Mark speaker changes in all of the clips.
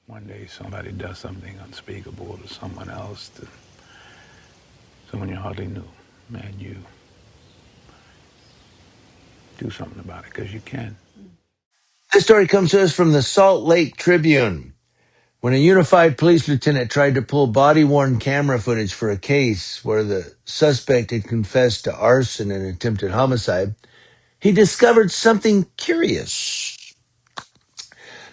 Speaker 1: one day somebody does something unspeakable to someone else, to someone you hardly knew, and you do something about it because you can.
Speaker 2: This story comes to us from the Salt Lake Tribune. When a unified police lieutenant tried to pull body-worn camera footage for a case where the suspect had confessed to arson and attempted homicide, he discovered something curious.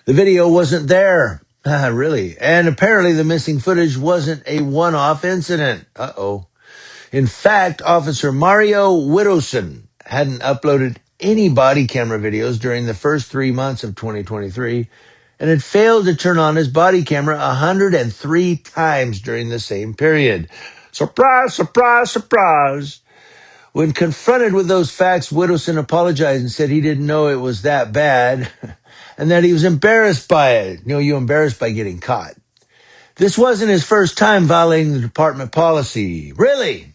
Speaker 2: The video wasn't there. Really. And apparently the missing footage wasn't a one-off incident. Uh-oh. In fact, Officer Mario Widowson hadn't uploaded any body camera videos during the first 3 months of 2023 and had failed to turn on his body camera 103 times during the same period. Surprise, surprise, surprise. When confronted with those facts, Widowson apologized and said he didn't know it was that bad and that he was embarrassed by it. You're embarrassed by getting caught. This wasn't his first time violating the department policy. Really?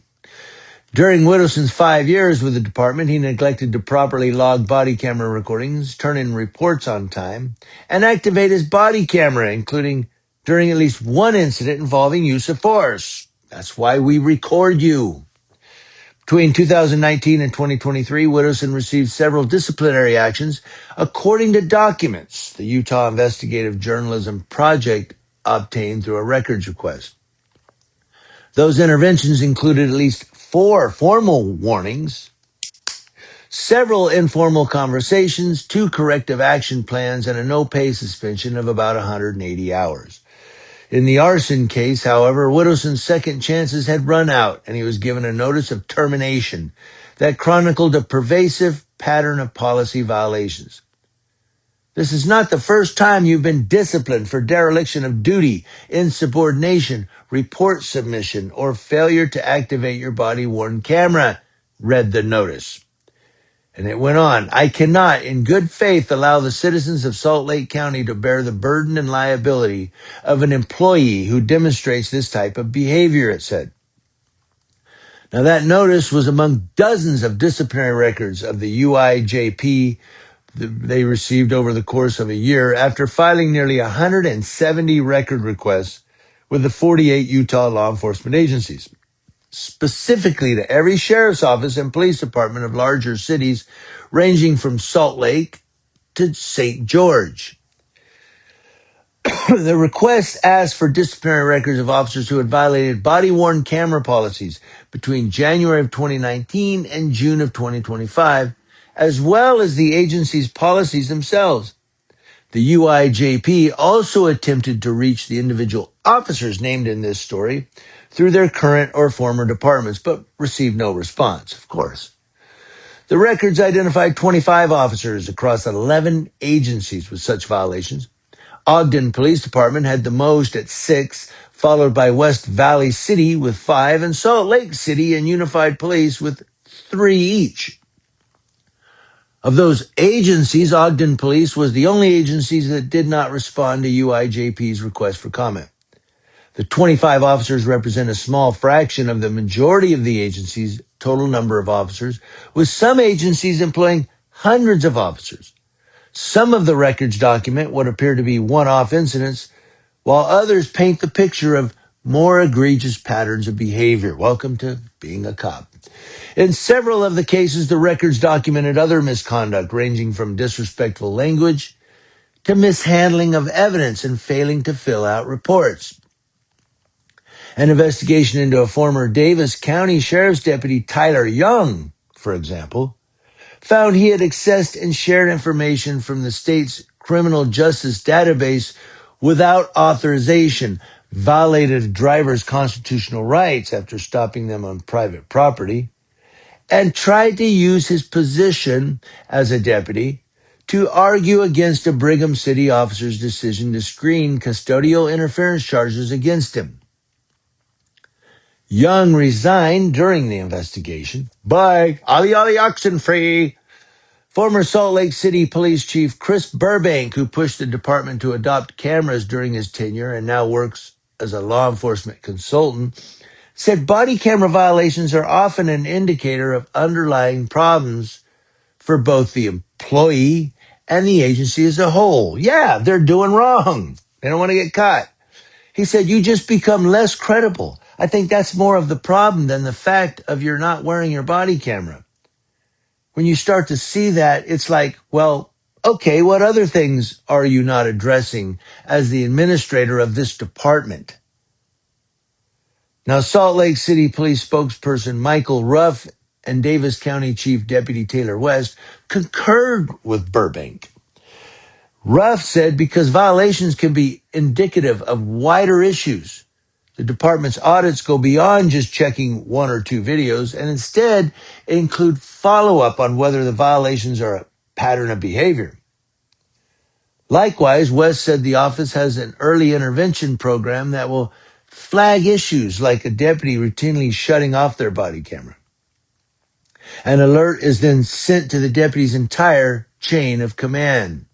Speaker 2: During Widowson's 5 years with the department, he neglected to properly log body camera recordings, turn in reports on time, and activate his body camera, including during at least one incident involving use of force. That's why we record you. Between 2019 and 2023, Widowson received several disciplinary actions according to documents the Utah Investigative Journalism Project obtained through a records request. Those interventions included at least 4 formal warnings, several informal conversations, 2 corrective action plans, and a no-pay suspension of about 180 hours. In the arson case, however, Widowson's second chances had run out, and he was given a notice of termination that chronicled a pervasive pattern of policy violations. This is not the first time you've been disciplined for dereliction of duty, insubordination, report submission, or failure to activate your body-worn camera, read the notice. And it went on. I cannot, in good faith, allow the citizens of Salt Lake County to bear the burden and liability of an employee who demonstrates this type of behavior, it said. Now, that notice was among dozens of disciplinary records of the UIJP they received over the course of a year after filing nearly 170 record requests with the 48 Utah law enforcement agencies, specifically to every sheriff's office and police department of larger cities ranging from Salt Lake to St. George. The requests asked for disciplinary records of officers who had violated body-worn camera policies between January of 2019 and June of 2025, as well as the agency's policies themselves. The UIJP also attempted to reach the individual officers named in this story through their current or former departments, but received no response, of course. The records identified 25 officers across 11 agencies with such violations. Ogden Police Department had the most at 6, followed by West Valley City with 5, and Salt Lake City and Unified Police with 3 each. Of those agencies, Ogden Police was the only agency that did not respond to UIJP's request for comment. The 25 officers represent a small fraction of the majority of the agency's total number of officers, with some agencies employing hundreds of officers. Some of the records document what appear to be one-off incidents, while others paint the picture of more egregious patterns of behavior. Welcome to being a cop. In several of the cases, the records documented other misconduct, ranging from disrespectful language to mishandling of evidence and failing to fill out reports. An investigation into a former Davis County Sheriff's Deputy, Tyler Young, for example, found he had accessed and shared information from the state's criminal justice database without authorization, violated a driver's constitutional rights after stopping them on private property, and tried to use his position as a deputy to argue against a Brigham City officer's decision to screen custodial interference charges against him. Young resigned during the investigation. Bye, ollie oxen free. Former Salt Lake City Police Chief Chris Burbank, who pushed the department to adopt cameras during his tenure and now works as a law enforcement consultant, said body camera violations are often an indicator of underlying problems for both the employee and the agency as a whole. Yeah, they're doing wrong. They don't want to get caught. He said, you just become less credible. I think that's more of the problem than the fact of you're not wearing your body camera. When you start to see that, it's like, well, okay, what other things are you not addressing as the administrator of this department? Now, Salt Lake City Police spokesperson Michael Ruff and Davis County Chief Deputy Taylor West concurred with Burbank. Ruff said because violations can be indicative of wider issues, the department's audits go beyond just checking one or two videos and instead include follow-up on whether the violations are a pattern of behavior. Likewise, West said the office has an early intervention program that will flag issues like a deputy routinely shutting off their body camera. An alert is then sent to the deputy's entire chain of command.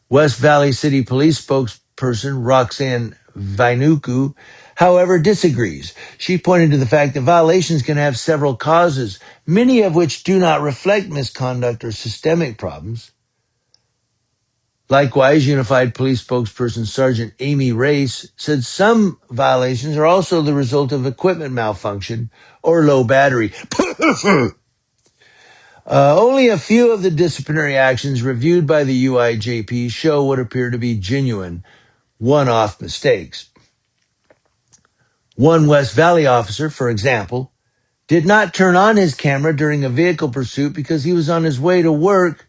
Speaker 2: West Valley City Police spokesperson Roxanne Vainuku, however, disagrees. She pointed to the fact that violations can have several causes, many of which do not reflect misconduct or systemic problems. Likewise, Unified Police spokesperson Sergeant Amy Race said some violations are also the result of equipment malfunction or low battery. Only a few of the disciplinary actions reviewed by the UIJP show what appear to be genuine one-off mistakes. One West Valley officer, for example, did not turn on his camera during a vehicle pursuit because he was on his way to work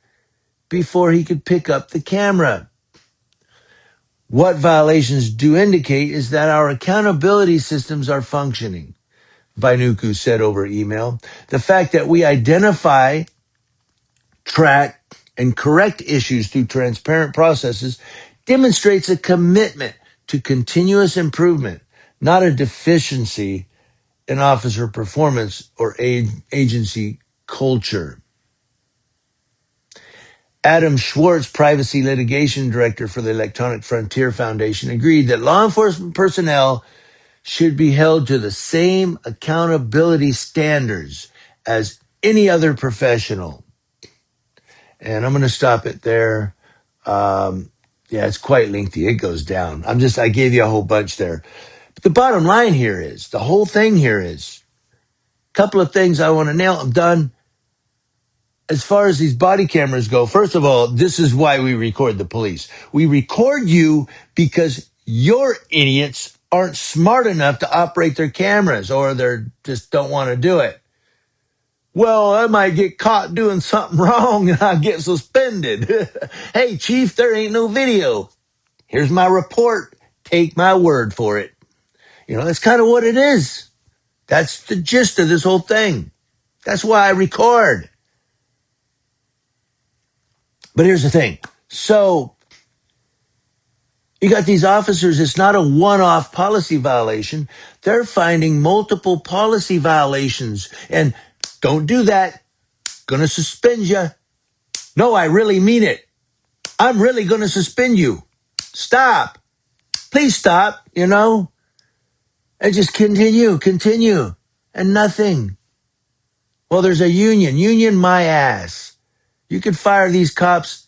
Speaker 2: before he could pick up the camera. What violations do indicate is that our accountability systems are functioning, Vainuku said over email. The fact that we identify, track, and correct issues through transparent processes demonstrates a commitment to continuous improvement, not a deficiency in officer performance or agency culture. Adam Schwartz, Privacy Litigation Director for the Electronic Frontier Foundation, agreed that law enforcement personnel should be held to the same accountability standards as any other professional. And I'm going to stop it there. Yeah, it's quite lengthy. It goes down. I gave you a whole bunch there. But the bottom line here is, the whole thing here is, a couple of things I want to nail. I'm done. As far as these body cameras go, first of all, this is why we record the police. We record you because your idiots aren't smart enough to operate their cameras, or they just don't want to do it. Well, I might get caught doing something wrong and I get suspended. Hey, chief, there ain't no video. Here's my report. Take my word for it. That's kind of what it is. That's the gist of this whole thing. That's why I record. But here's the thing. So you got these officers. It's not a one-off policy violation. They're finding multiple policy violations. And don't do that. Gonna suspend you. No, I really mean it. I'm really gonna suspend you. Stop. Please stop, And just continue. And nothing. Well, there's a union. Union my ass. You could fire these cops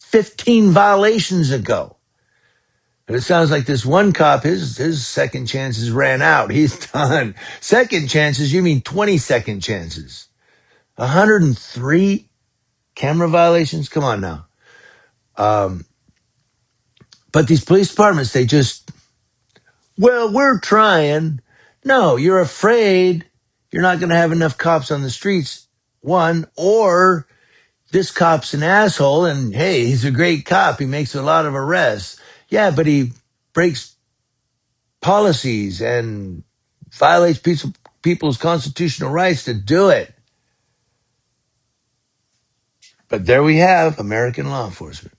Speaker 2: 15 violations ago. And it sounds like this one cop, his second chances ran out. He's done. Second chances, you mean 20 second chances. 103 camera violations? Come on now. But these police departments, we're trying. No, you're afraid you're not going to have enough cops on the streets, one, or this cop's an asshole and, hey, he's a great cop. He makes a lot of arrests. Yeah, but he breaks policies and violates people's constitutional rights to do it. But there we have American law enforcement.